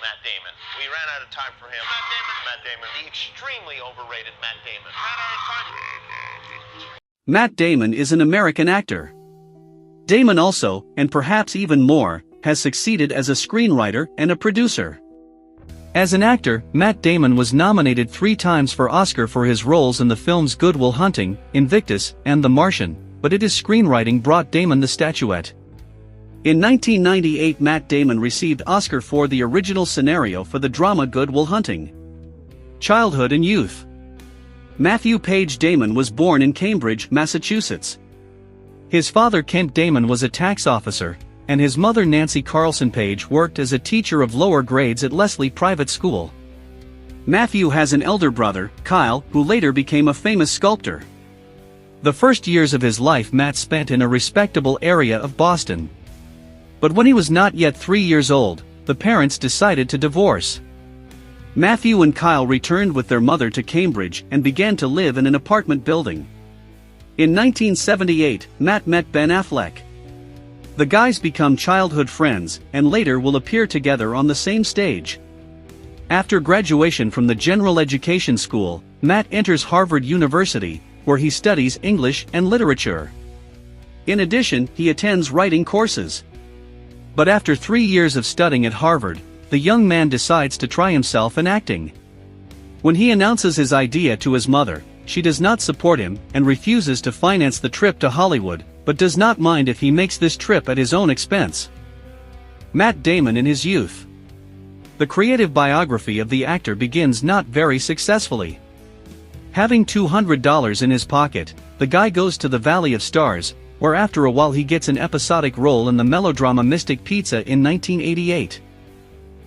Matt Damon. We ran out of time for him. Matt Damon. The extremely overrated Matt Damon. Ran out of time. Matt Damon is an American actor. Damon also, and perhaps even more, has succeeded as a screenwriter and a producer. As an actor, Matt Damon was nominated 3 times for Oscar for his roles in the films Good Will Hunting, Invictus, and The Martian, but his screenwriting brought Damon the statuette. In 1998, Matt Damon received Oscar for the original scenario for the drama Good Will Hunting. Childhood and youth. Matthew Page Damon was born in Cambridge, Massachusetts. His father Kent Damon was a tax officer, and his mother Nancy Carlson Page worked as a teacher of lower grades at Leslie Private School. Matthew has an elder brother, Kyle, who later became a famous sculptor. The first years of his life Matt spent in a respectable area of Boston. But when he was not yet 3 years old, the parents decided to divorce. Matthew and Kyle returned with their mother to Cambridge and began to live in an apartment building. In 1978, Matt met Ben Affleck. The guys become childhood friends, and later will appear together on the same stage. After graduation from the General Education School, Matt enters Harvard University, where he studies English and literature. In addition, he attends writing courses. But after 3 years of studying at Harvard, the young man decides to try himself in acting. When he announces his idea to his mother, she does not support him and refuses to finance the trip to Hollywood, but does not mind if he makes this trip at his own expense. Matt Damon in his youth. The creative biography of the actor begins not very successfully. Having $200 in his pocket, the guy goes to the Valley of Stars, where after a while he gets an episodic role in the melodrama Mystic Pizza in 1988.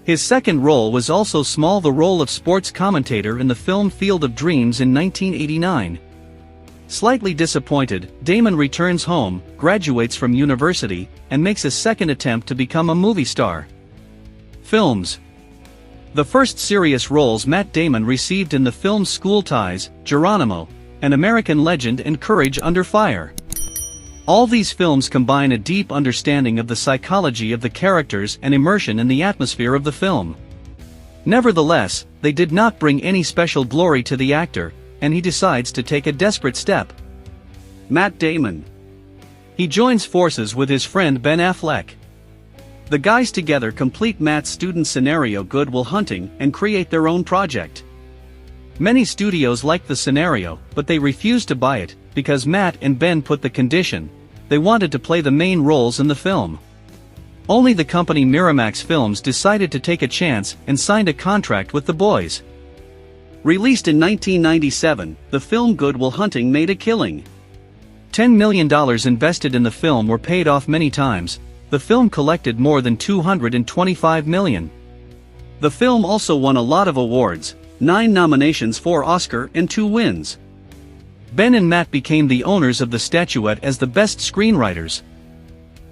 His second role was also small, the role of sports commentator in the film Field of Dreams in 1989. Slightly disappointed, Damon returns home, graduates from university, and makes a second attempt to become a movie star. Films. The first serious roles Matt Damon received in the films School Ties, Geronimo, An American Legend, and Courage Under Fire. All these films combine a deep understanding of the psychology of the characters and immersion in the atmosphere of the film. Nevertheless, they did not bring any special glory to the actor, and he decides to take a desperate step. Matt Damon. He joins forces with his friend Ben Affleck. The guys together complete Matt's student scenario Good Will Hunting and create their own project. Many studios liked the scenario, but they refused to buy it, because Matt and Ben put the condition: they wanted to play the main roles in the film. Only the company Miramax Films decided to take a chance and signed a contract with the boys. Released in 1997, the film Good Will Hunting made a killing. $10 million invested in the film were paid off many times. The film collected more than $225 million. The film also won a lot of awards, 9 nominations for Oscar and 2 wins. Ben and Matt became the owners of the statuette as the best screenwriters.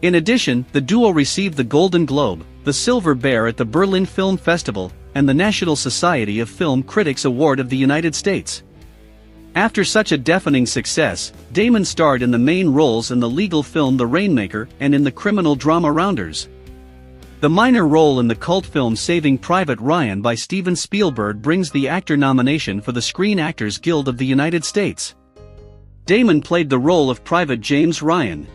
In addition, the duo received the Golden Globe, the Silver Bear at the Berlin Film Festival, and the National Society of Film Critics Award of the United States. After such a deafening success, Damon starred in the main roles in the legal film The Rainmaker and in the criminal drama Rounders. The minor role in the cult film Saving Private Ryan by Steven Spielberg brings the actor nomination for the Screen Actors Guild of the United States. Damon played the role of Private James Ryan.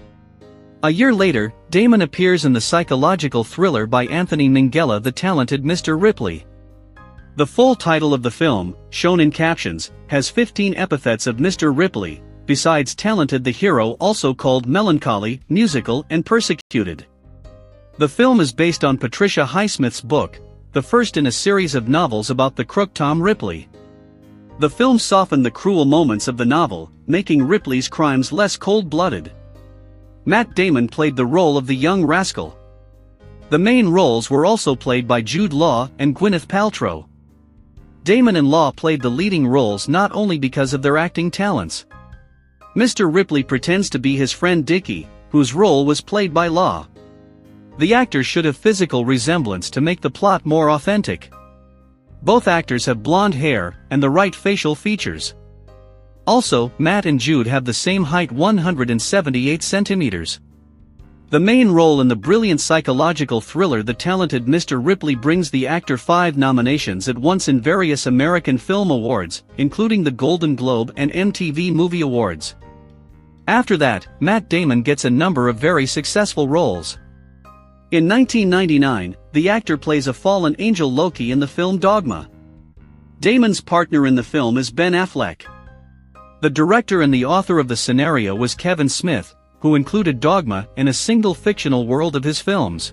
A year later, Damon appears in the psychological thriller by Anthony Minghella The Talented Mr. Ripley. The full title of the film, shown in captions, has 15 epithets of Mr. Ripley, besides talented the hero also called melancholy, musical, and persecuted. The film is based on Patricia Highsmith's book, the first in a series of novels about the crook Tom Ripley. The film softened the cruel moments of the novel, making Ripley's crimes less cold-blooded. Matt Damon played the role of the young rascal. The main roles were also played by Jude Law and Gwyneth Paltrow. Damon and Law played the leading roles not only because of their acting talents. Mr. Ripley pretends to be his friend Dickie, whose role was played by Law. The actors should have physical resemblance to make the plot more authentic. Both actors have blonde hair and the right facial features. Also, Matt and Jude have the same height, 178 centimeters. The main role in the brilliant psychological thriller The Talented Mr. Ripley brings the actor 5 nominations at once in various American Film Awards, including the Golden Globe and MTV Movie Awards. After that, Matt Damon gets a number of very successful roles. In 1999, the actor plays a fallen angel Loki in the film Dogma. Damon's partner in the film is Ben Affleck. The director and the author of the scenario was Kevin Smith, who included Dogma in a single fictional world of his films.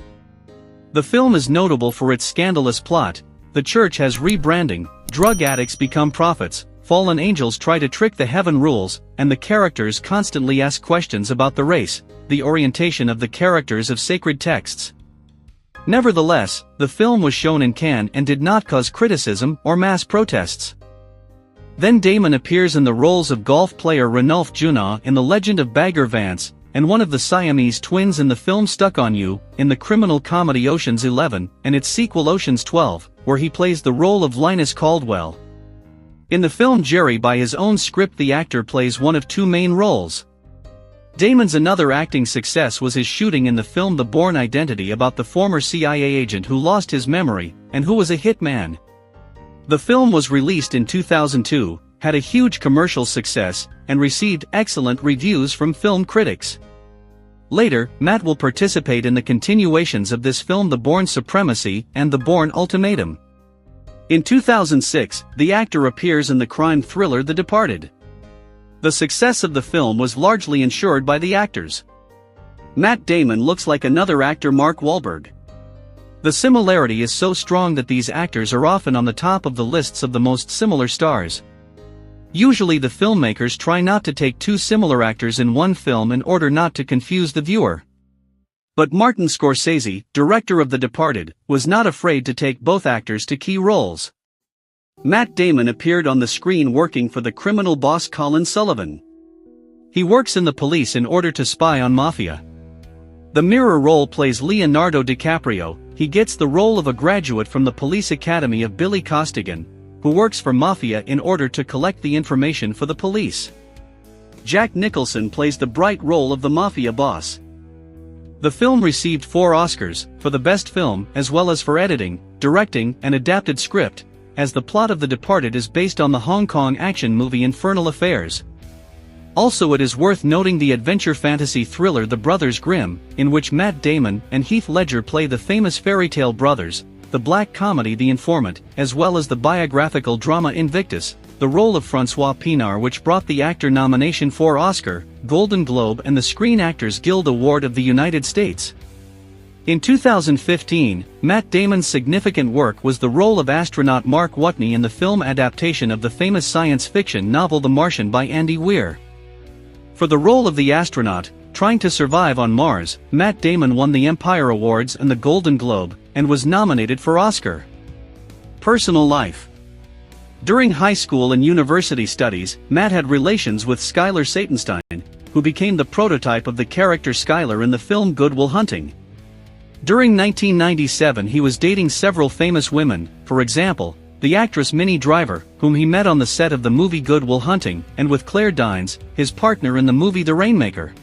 The film is notable for its scandalous plot. The church has rebranding, drug addicts become prophets, fallen angels try to trick the heaven rules, and the characters constantly ask questions about the race, the orientation of the characters of sacred texts. Nevertheless, the film was shown in Cannes and did not cause criticism or mass protests. Then Damon appears in the roles of golf player Ranulph Junot in The Legend of Bagger Vance, and one of the Siamese twins in the film Stuck on You, in the criminal comedy Ocean's 11, and its sequel Ocean's 12, where he plays the role of Linus Caldwell. In the film Jerry, by his own script, the actor plays one of 2 main roles. Damon's another acting success was his shooting in the film The Bourne Identity, about the former CIA agent who lost his memory, and who was a hitman. The film was released in 2002, had a huge commercial success, and received excellent reviews from film critics. Later, Matt will participate in the continuations of this film, The Bourne Supremacy and The Bourne Ultimatum. In 2006, the actor appears in the crime thriller The Departed. The success of the film was largely ensured by the actors. Matt Damon looks like another actor, Mark Wahlberg. The similarity is so strong that these actors are often on the top of the lists of the most similar stars. Usually the filmmakers try not to take 2 similar actors in one film in order not to confuse the viewer. But Martin Scorsese, director of The Departed, was not afraid to take both actors to key roles. Matt Damon appeared on the screen working for the criminal boss Colin Sullivan. He works in the police in order to spy on mafia. The mirror role plays Leonardo DiCaprio. He gets the role of a graduate from the police academy of Billy Costigan, who works for mafia in order to collect the information for the police. Jack Nicholson plays the bright role of the mafia boss. The film received 4 Oscars, for the best film as well as for editing, directing, and adapted script, as the plot of The Departed is based on the Hong Kong action movie Infernal Affairs. Also, it is worth noting the adventure fantasy thriller The Brothers Grimm, in which Matt Damon and Heath Ledger play the famous fairy tale brothers, the black comedy The Informant, as well as the biographical drama Invictus, the role of Francois Pinard, which brought the actor nomination for Oscar, Golden Globe and the Screen Actors Guild Award of the United States. In 2015, Matt Damon's significant work was the role of astronaut Mark Watney in the film adaptation of the famous science fiction novel The Martian by Andy Weir. For the role of the astronaut, trying to survive on Mars, Matt Damon won the Empire Awards and the Golden Globe, and was nominated for Oscar. Personal life. During high school and university studies, Matt had relations with Skylar Satenstein, who became the prototype of the character Skylar in the film Good Will Hunting. During 1997 he was dating several famous women, for example, the actress Minnie Driver, whom he met on the set of the movie Good Will Hunting, and with Claire Danes, his partner in the movie The Rainmaker.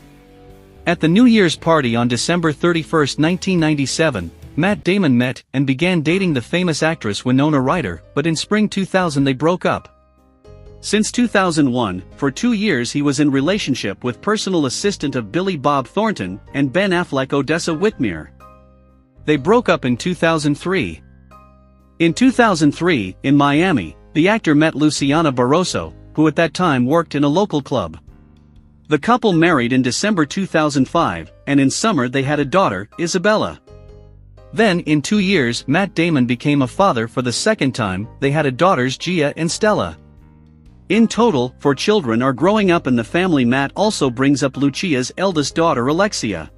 At the New Year's party on December 31, 1997, Matt Damon met and began dating the famous actress Winona Ryder, but in spring 2000 they broke up. Since 2001, for 2 years he was in relationship with personal assistant of Billy Bob Thornton and Ben Affleck Odessa Whitmere. They broke up in 2003. In 2003, in Miami, the actor met Luciana Barroso, who at that time worked in a local club. The couple married in December 2005, and in summer they had a daughter, Isabella. Then, in 2 years, Matt Damon became a father for the second time. They had daughters Gia and Stella. In total, 4 children are growing up in the family. Matt also brings up Lucia's eldest daughter Alexia.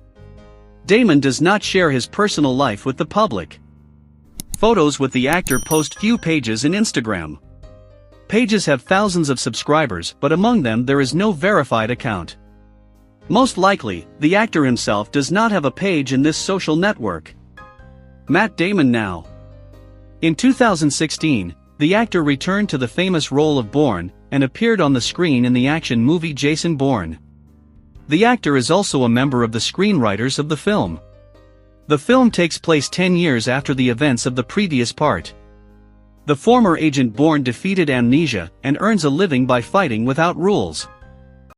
Damon does not share his personal life with the public. Photos with the actor post few pages in Instagram. Pages have thousands of subscribers, but among them there is no verified account. Most likely, the actor himself does not have a page in this social network. Matt Damon now. In 2016, the actor returned to the famous role of Bourne, and appeared on the screen in the action movie Jason Bourne. The actor is also a member of the screenwriters of the film. The film takes place 10 years after the events of the previous part. The former Agent Bourne defeated amnesia and earns a living by fighting without rules.